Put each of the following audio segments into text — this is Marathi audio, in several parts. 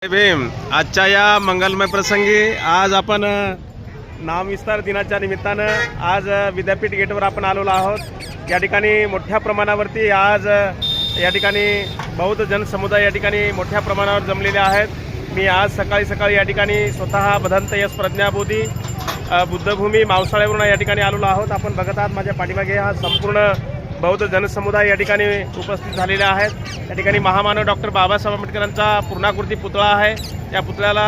जय भीम. आजच्या या मंगलमय प्रसंगी आज आपण नामविस्तार दिनाच्या निमित्तानं आज विद्यापीठ गेटवर आपण आलेलो आहोत. या ठिकाणी मोठ्या प्रमाणावरती आज या ठिकाणी बौद्ध जनसमुदाय या ठिकाणी मोठ्या प्रमाणावर जमलेले आहेत. मी आज सकाळी या ठिकाणी स्वतः भदंत यश प्रज्ञाबोधी बुद्धभूमी मावसाळ्यावरून या ठिकाणी आलेलो आहोत. आपण बघत आहात माझ्या पाठीमागे हा संपूर्ण बौद्ध जनसमुदाय या ठिकाणी उपस्थित झालेले आहेत. या ठिकाणी महामानव डॉक्टर बाबासाहेब आंबेडकरांचा पूर्णाकृती पुतळा आहे. या पुतळ्याला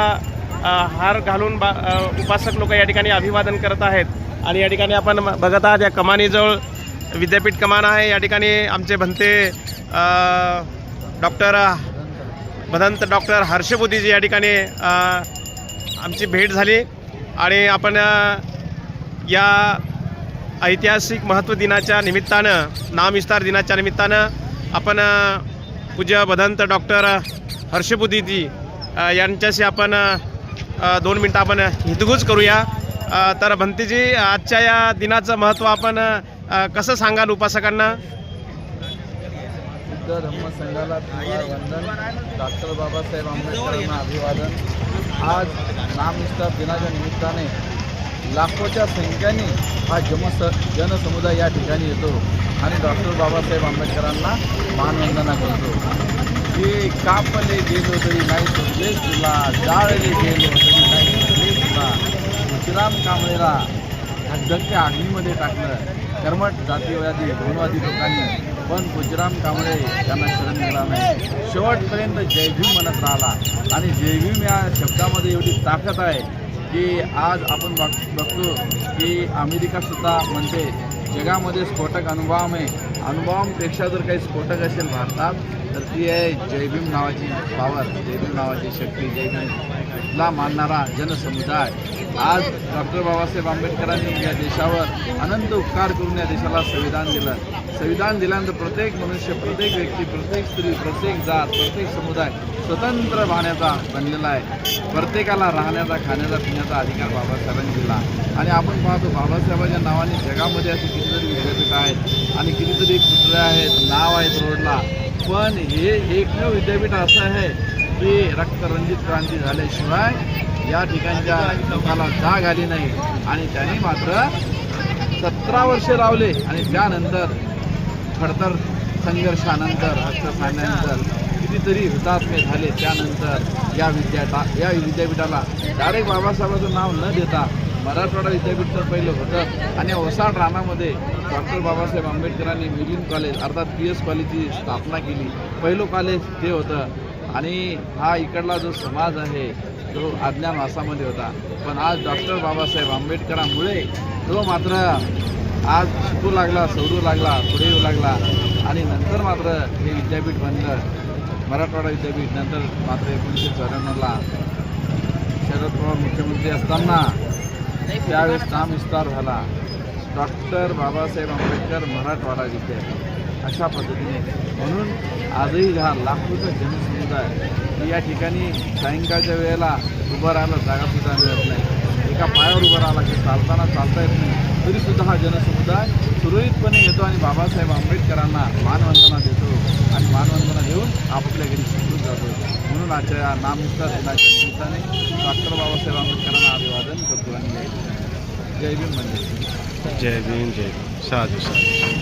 हार घालून उपासक लोक या ठिकाणी अभिवादन करत आहेत. आणि या ठिकाणी आपण बघत आहात या कमानीजवळ विद्यापीठ कमान आहे. या ठिकाणी आमचे भंते भदंत डॉक्टर हर्षबुद्धीजी या ठिकाणी आमची भेट झाली. आणि आपण या ऐतिहासिक महत्त्व दिनाच्या निमित्तानं नामविस्तार दिनाच्या निमित्तानं आपण पूज्य भदंत डॉक्टर हर्षबुद्धीजी यांच्याशी आपण 2 मिनटं आपण हितगुज करूया. तर भंतीजी, आजच्या या दिनाचं महत्त्व आपण कसं सांगाल उपासकांना? बुद्ध धम्म संघाला वंदन, डॉक्टर बाबासाहेब आंबेडकरांना अभिवादन. आज नामविस्तार दिनाच्या निमित्ताने लाखोच्या संख्येने हा जनसमुदाय या ठिकाणी येतो आणि डॉक्टर बाबासाहेब आंबेडकरांना मानवंदना करतो. की कापले गेलो तरी नाही सुटले तुला, जाळले गेलो तरी नाही सुटले तुला, विश्राम कांबळेला धगधगत्या अग्नीमध्ये टाकलं. कर्मठ जातीवादी भोनवादी लोकांनी, पण गुजराम कांबळे त्यांना शरण गेला नाही. शेवटपर्यंत जय भीम म्हणत राहिला. आणि जय भीम या शब्दामध्ये एवढी ताकद आहे की आज आपण बघतो की अमेरिकासुद्धा म्हणते जगामध्ये स्फोटक अणुबॉम्बपेक्षा जर काही स्फोटक असेल भारतात तर ती आहे जय भीम नावाची पॉवर, जय भीम नावाची शक्ती, जय भीमला मानणारा जनसमुदाय. आज डॉक्टर बाबासाहेब आंबेडकरांनी या देशावर अनंत उपकार करून या देशाला संविधान दिलं. संविधान दिल्यानंतर प्रत्येक मनुष्य, प्रत्येक व्यक्ती, प्रत्येक स्त्री, प्रत्येक जात, प्रत्येक समुदाय स्वतंत्र राहण्याचा बनलेला आहे. प्रत्येकाला राहण्याचा, खाण्याचा, पिण्याचा अधिकार बाबासाहेबांनी दिला. आणि आपण पाहतो बाबासाहेबांच्या नावाने जगामध्ये असे कितीतरी विद्यापीठ आहेत आणि कितीतरी पुतळे आहेत, नाव आहेत रोडला. पण हे एकमेव विद्यापीठ असं आहे की रक्तरंजित क्रांती झाल्याशिवाय या ठिकाणच्या लोकांना जाग आली नाही. आणि त्यांनी मात्र 17 वर्षे लावले आणि त्यानंतर खडतर संघर्षानंतर, रक्तसाण्यानंतर कितीतरी हुतात्मे झाले. त्यानंतर या विद्यापीठाला डायरेक्ट बाबासाहेबांचं नाव न देता मराठवाडा विद्यापीठ तर पहिलं होतं. आणि ओसाड रानामध्ये डॉक्टर बाबासाहेब आंबेडकरांनी मिलिंद कॉलेज अर्थात PS कॉलेजची स्थापना केली. पहिलं कॉलेज ते होतं. आणि हा इकडला जो समाज आहे तो अज्ञानवासामध्ये होता. पण आज डॉक्टर बाबासाहेब आंबेडकरांमुळे तो मात्र आज शिकू लागला, सवरू लागला, पुढे येऊ लागला. आणि नंतर मात्र हे विद्यापीठ बनलं, मराठवाडा विद्यापीठ. नंतर मात्र 1994ला शरद पवार मुख्यमंत्री असताना त्यावेळेस नामविस्तार झाला, डॉक्टर बाबासाहेब आंबेडकर मराठवाडा विद्यापीठ अशा पद्धतीने. म्हणून आजही हा लाखोचा जनसमुदाय या ठिकाणी सायंकाळच्या वेळेला उभं राहायला जागासुद्धा मिळत नाही. एका पायावर उभं राहिला की चालता येत नाही, तरीसुद्धा हा जनसमुदाय सुरळीतपणे येतो आणि बाबासाहेब आंबेडकरांना मानवंदना देतो आणि मानवंदना देऊन आपापल्या घरी सुटून जातो. म्हणून आजच्या या नामविस्तार दिनाच्या निमित्ताने डॉक्टर बाबासाहेब आंबेडकरांना अभिवादन करतो आणि जय भीम म्हणजे जय भीम, जय भीम. साधू साधू.